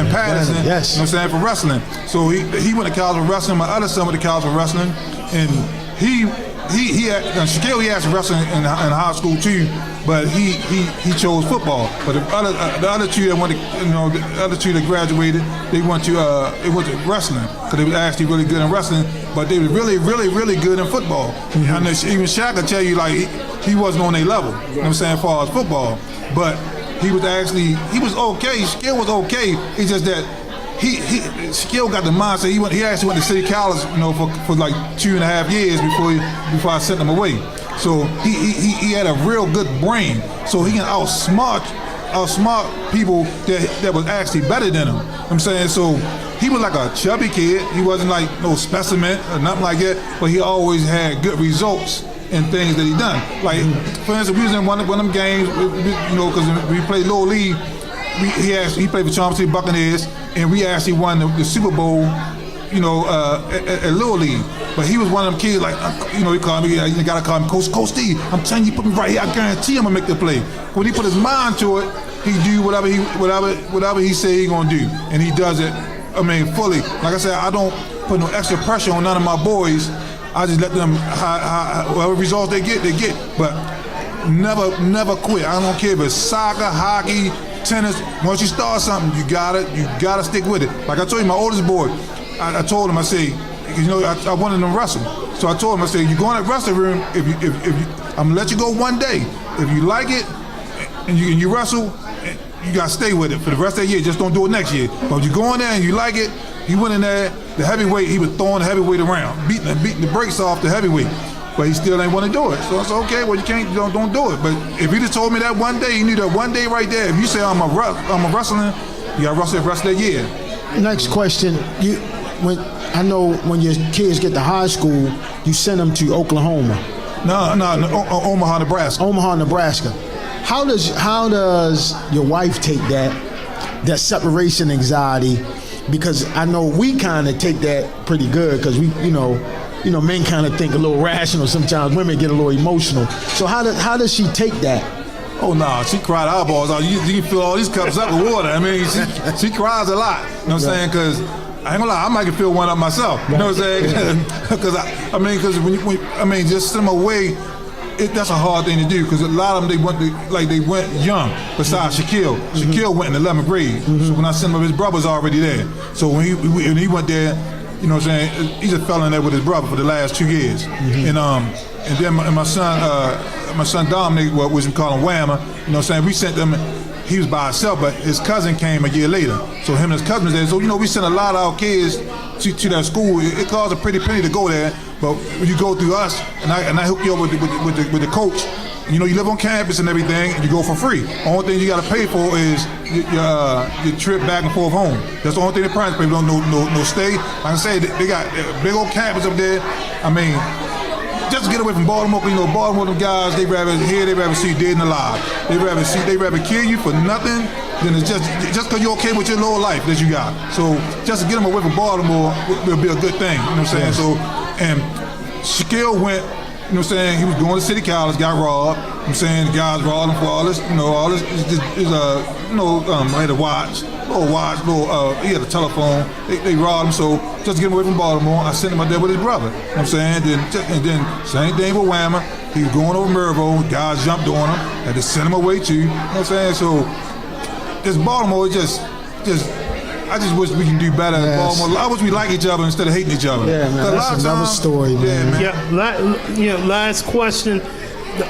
Patterson, yes. You know what I'm saying, for wrestling. So he went to college for wrestling. My other son went to college for wrestling. And Shaquille, he had some wrestling in high school too, but he chose football. But the other 2 that went to, the other 2 that graduated, they went to wrestling because they were actually really good in wrestling, but they were really, really, really good in football. And even Shaq will tell you like he wasn't on their level. You know what I'm saying, as far as football, but he was okay. Shaquille was okay. It's just that Shaquille got the mindset. He actually went to City College, for like 2.5 years before I sent him away. So he had a real good brain. So he can outsmart people that was actually better than him. You know what I'm saying? So he was like a chubby kid. He wasn't like no specimen or nothing like that, but he always had good results in things that he done. Like, for instance, we was in one of them games, because we played Little League. He played for Charm City Buccaneers, and we actually won the Super Bowl, at Little League. But he was one of them kids, like, he called me, you gotta call him Coach Steve. I'm telling you, put me right here, I guarantee I'm gonna make the play. When he put his mind to it, he do whatever he say he gonna do, and he does it. I mean, fully. Like I said, I don't put no extra pressure on none of my boys. I just let them, whatever results they get, but never quit. I don't care if it's soccer, hockey, tennis. Once you start something, you gotta stick with it. Like I told you, my oldest boy, I told him, I say, I wanted him to wrestle. So I told him, I said, you go in that wrestling room, if you, I'm gonna let you go one day. If you like it and you wrestle, you gotta stay with it for the rest of the year. Just don't do it next year. But if you go in there and you like it, he went in there, the heavyweight, he was throwing the heavyweight around, beating the brakes off the heavyweight. But he still ain't want to do it. So I said, okay, well, you can't, don't do it. But if he just told me that one day, you knew that one day right there, if you say I'm a wrestling, you gotta wrestle the rest of the year. Next question, I know when your kids get to high school, you send them to Oklahoma. No, Omaha, Nebraska. Omaha, Nebraska. How does your wife take that separation anxiety? Because I know we kind of take that pretty good because we, men kind of think a little rational sometimes. Women get a little emotional. So how does she take that? Oh no, she cried eyeballs out. You can fill all these cups up with water. I mean, she cries a lot. You know what I'm saying? Because I ain't gonna lie, I might can fill one up myself. You know what I'm saying? Because when just send them away. That's a hard thing to do because a lot of them they went young. Besides Shaquille, Shaquille went in 11th grade. So when I sent him, his brother's already there. So when he went there, you know what I'm saying, he just fell in there with his brother for the last 2 years. And then my son Dominic, which we call him Whammer, you know what I'm saying, we sent them. He was by himself, but his cousin came a year later. So him and his cousin was there. So we sent a lot of our kids to that school. It costs a pretty penny to go there, but when you go through us, and I hook you up with the coach. You live on campus and everything, and you go for free. Only thing you got to pay for is your trip back and forth home. That's the only thing the parents pay. No stay. Like I said, they got a big old campus up there. I mean, just to get away from Baltimore, Baltimore, them guys, they rather see you dead and alive. They rather kill you for nothing than it's just because you're okay with your little life that you got. So just to get them away from Baltimore will be a good thing. You know what I'm saying? So, and Shaquille went, you know what I'm saying, he was going to City College, got robbed. You know what I'm saying, the guys robbed him for all this, he had a watch, he had a telephone. They robbed him, so just to get him away from Baltimore, I sent him out there with his brother. You know what I'm saying? And then same thing with Whammer. He was going over Mervo, guys jumped on him, had to send him away too. You know what I'm saying? So this Baltimore, I just wish we can do better in Baltimore. I wish we like each other instead of hating each other. Yeah, man, that's another story, man. Yeah, man. Last question.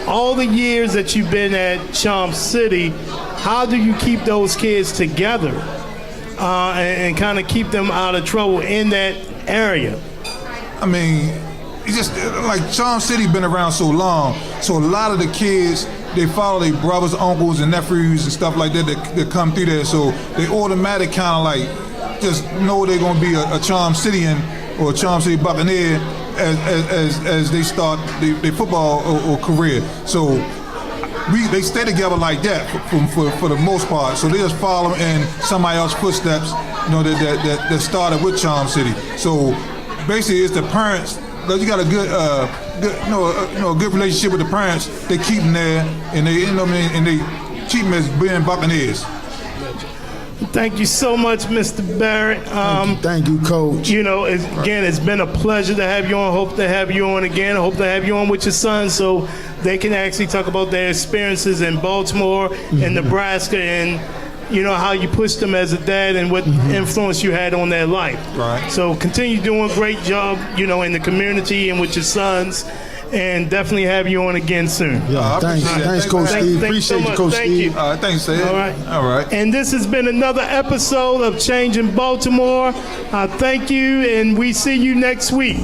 all the years that you've been at Charm City, how do you keep those kids together and kind of keep them out of trouble in that area? I mean, it's just like Charm City been around so long, so a lot of the kids, they follow their brothers, uncles, and nephews and stuff like that come through there. So they automatic kind of like just know they're gonna be a Charm Cityan or a Charm City Buccaneer as they start their football or career. So they stay together like that for the most part. So they just follow in somebody else's footsteps, that started with Charm City. So basically, it's the parents. You got a good relationship with the parents. They keep them there, and they keep them as being Buccaneers. Thank you so much, Mr. Barrett. Thank you, Coach. It's been a pleasure to have you on. Hope to have you on again. I hope to have you on with your son so they can actually talk about their experiences in Baltimore and Nebraska and how you pushed them as a dad and what influence you had on their life. Right. So continue doing a great job, in the community and with your sons. And definitely have you on again soon. Yeah, thanks, Coach Steve. Appreciate you, Coach Steve. Thanks, Sid. All right. And this has been another episode of Changing Baltimore. Thank you, and we see you next week.